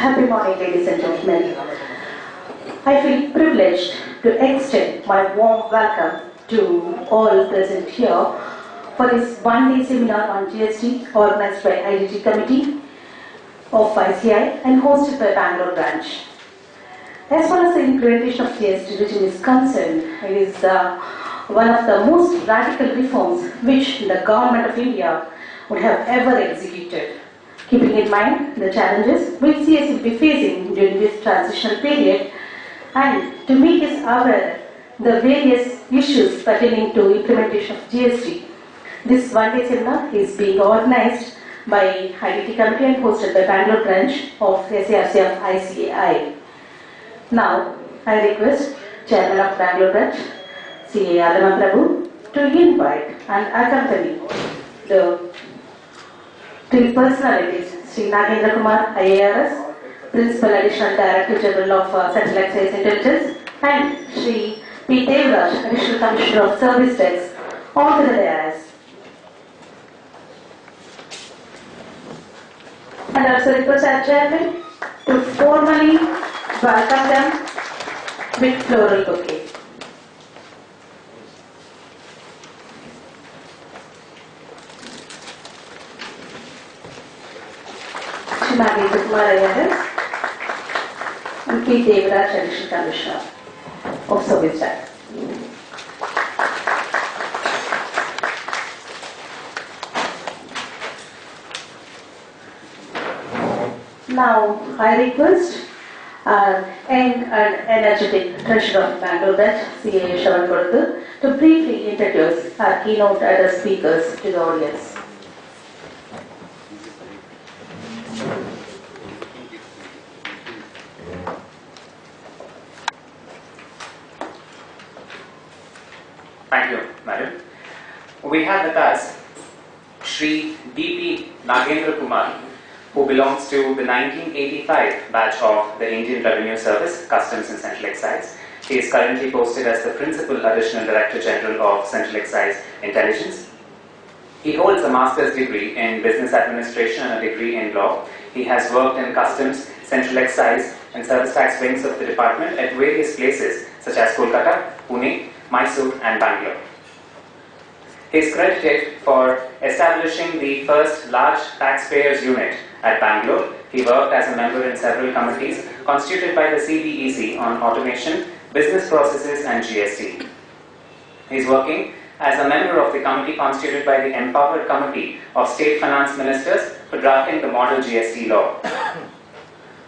Happy morning, ladies and gentlemen. I feel privileged to extend my warm welcome to all present here for this one-day seminar on GST organized by IDT Committee of ICI and hosted by Bangalore branch. As far as the implementation of GST regime is concerned, it is one of the most radical reforms which the government of India would have ever executed. Keeping in mind the challenges which CS will be facing during this transitional period and to make us aware the various issues pertaining to implementation of GST, this one-day seminar is being organized by IDT Committee and hosted by Bangalore branch of SARC of ICAI. Now, I request Chairman of Bangalore branch, CA Alama Prabhu, to invite and accompany the three personalities, Sri Nagendra Kumar, IARS, Principal Additional Director General of Central Excise Intelligence, and Sri P. Devraj, Additional Commissioner of Service Tax, on to the dais. And also request our Chairman to formally welcome them with floral bouquet. Nagendra Kumar IARS and P. Devraj, Additional Commissioner of Service Tax. Now, I request our young and energetic Treasurer of Bangalore branch, CA Shavan Koddu, to briefly introduce our keynote address speakers to the audience. Thank you, Madam. We have with us Sri D.P. Nagendra Kumar, who belongs to the 1985 batch of the Indian Revenue Service, Customs and Central Excise. He is currently posted as the Principal Additional Director General of Central Excise Intelligence. He holds a master's degree in Business Administration and a degree in Law. He has worked in Customs, Central Excise and Service Tax wings of the department at various places such as Kolkata, Pune, Mysore and Bangalore. He is credited for establishing the first large taxpayers unit at Bangalore. He worked as a member in several committees constituted by the CBEC on automation, business processes and GST. He is working as a member of the committee constituted by the Empowered Committee of State Finance Ministers for drafting the model GST law.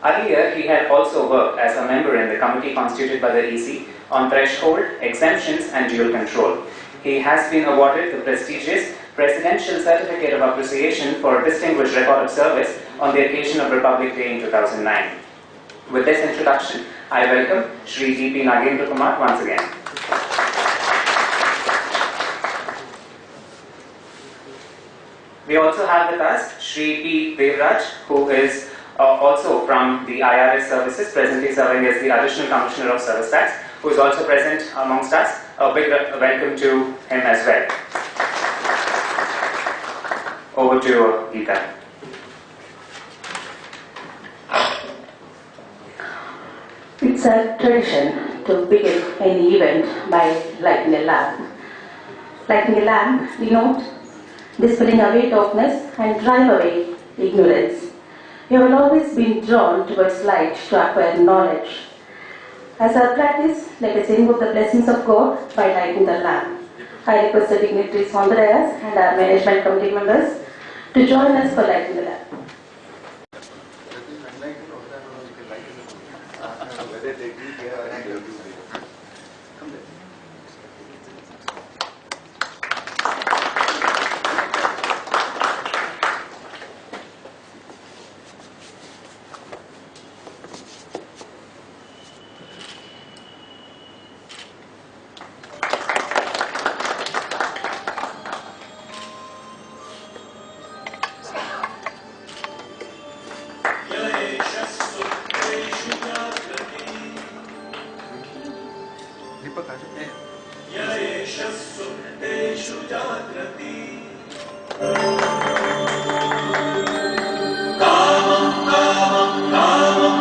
Earlier, he had also worked as a member in the committee constituted by the EC on threshold, exemptions and dual control. He has been awarded the prestigious Presidential Certificate of Appreciation for Distinguished Record of Service on the occasion of Republic Day in 2009. With this introduction, I welcome Sri D.P. Nagendra Kumar once again. We also have with us Sri P. Devraj, who is also from the IRS services, presently serving as the Additional Commissioner of Service Tax, who is also present amongst us. A big welcome to him as well. Over to you, Geeta. It's a tradition to begin any event by lighting a lamp. Lighting a lamp denotes dispelling away darkness and drive away ignorance. You have always been drawn towards light to acquire knowledge. As our practice, let us invoke the blessings of God by lighting the lamp. I request the dignitaries on the dais and our management committee members to join us for lighting the lamp. Kamam, kamam, kamam.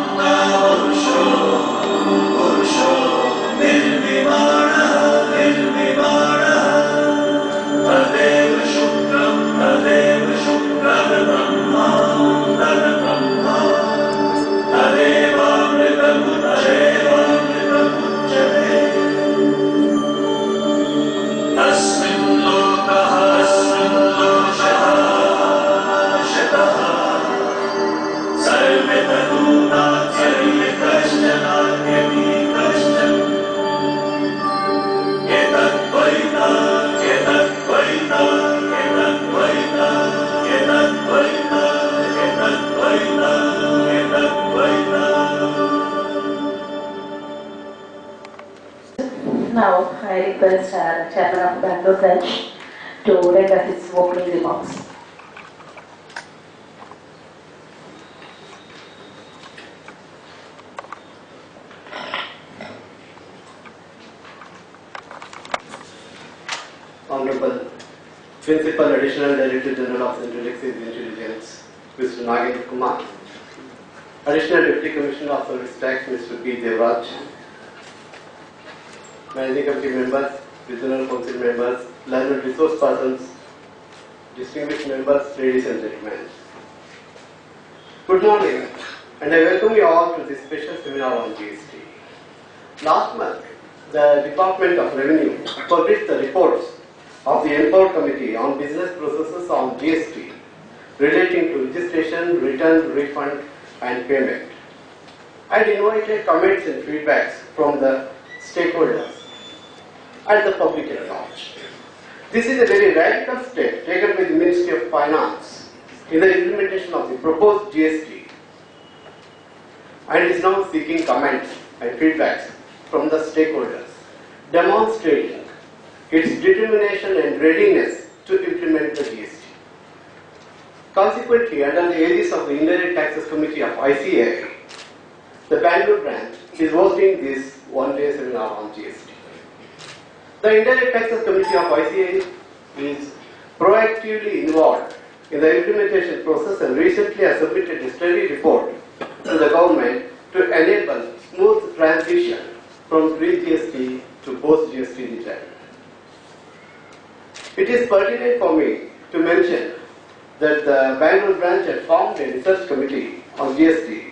I request our Chairman of Bangalore branch to render his opening remarks. Honorable Principal Additional Director General of Central Excise Intelligence, Mr. Nagendra Kumar, Additional Deputy Commissioner of Service Tax, Mr. P. Devraj, Managing Committee members, Regional Council members, learned resource persons, distinguished members, ladies and gentlemen. Good morning, and I welcome you all to this special seminar on GST. Last month, the Department of Revenue published the reports of the Empowered Committee on Business Processes on GST relating to registration, return, refund and payment, and invited comments and feedbacks from the stakeholders and the public at large. This is a very radical step taken by the Ministry of Finance in the implementation of the proposed GST, and is now seeking comments and feedbacks from the stakeholders, demonstrating its determination and readiness to implement the GST. Consequently, under the aegis of the Indirect Taxes Committee of ICA, the Bangalore branch is hosting this one-day seminar on GST. The Indirect Taxes Committee of ICA is proactively involved in the implementation process and recently has submitted a study report to the government to enable smooth transition from pre-GST to post-GST return. It is pertinent for me to mention that the Bangalore branch had formed a research committee on GST,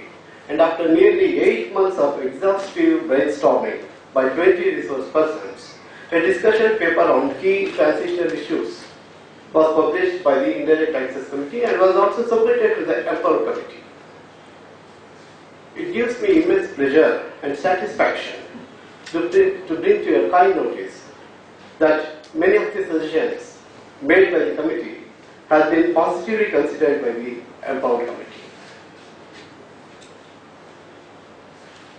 and after nearly 8 months of exhaustive brainstorming by 20 resource persons, a discussion paper on key transitional issues was published by the Indirect Taxes Committee and was also submitted to the Empowered Committee. It gives me immense pleasure and satisfaction to bring to your kind notice that many of the suggestions made by the committee have been positively considered by the Empowered Committee.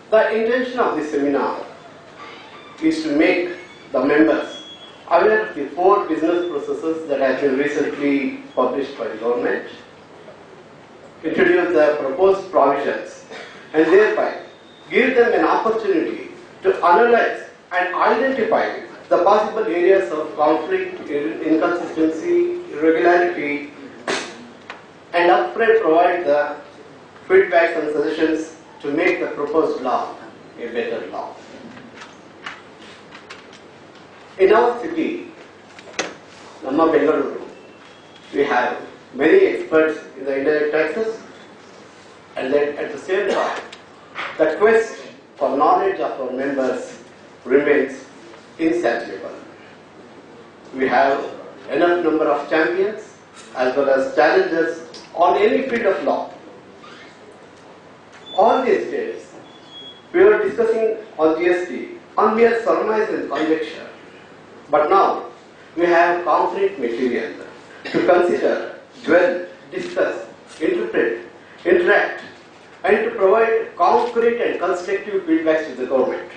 The intention of this seminar is to make the members aware of the 4 business processes that have been recently published by the government, introduce the proposed provisions, and thereby give them an opportunity to analyze and identify the possible areas of conflict, inconsistency, irregularity, and upfront provide the feedbacks and suggestions to make the proposed law a better law. In our city, Namma Bengaluru, we have many experts in the indirect taxes, and then at the same time, the quest for knowledge of our members remains insatiable. We have enough number of champions as well as challengers on any field of law. All these days, we were discussing on GST on mere surmise and conjecture, but now we have concrete material to consider, dwell, discuss, interpret, interact, and to provide concrete and constructive feedbacks to the government.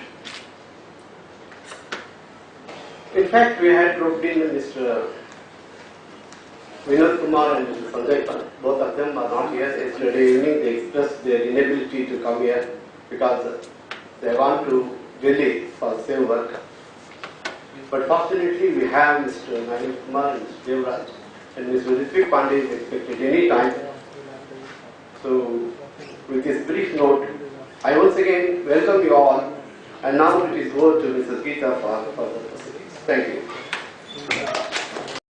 In fact, we had roped in Mr. Kumar and Mr. Sanjay. Both of them are not here. Yesterday evening they expressed their inability to come here because they want to Delhi for the same work. But fortunately we have Mr. Nagendra and Mr. Devraj, and Mr. Ritvik Pandey is expected any time. So with this brief note, I once again welcome you all, and now it is over to Mrs. Geeta for further proceedings. Thank you.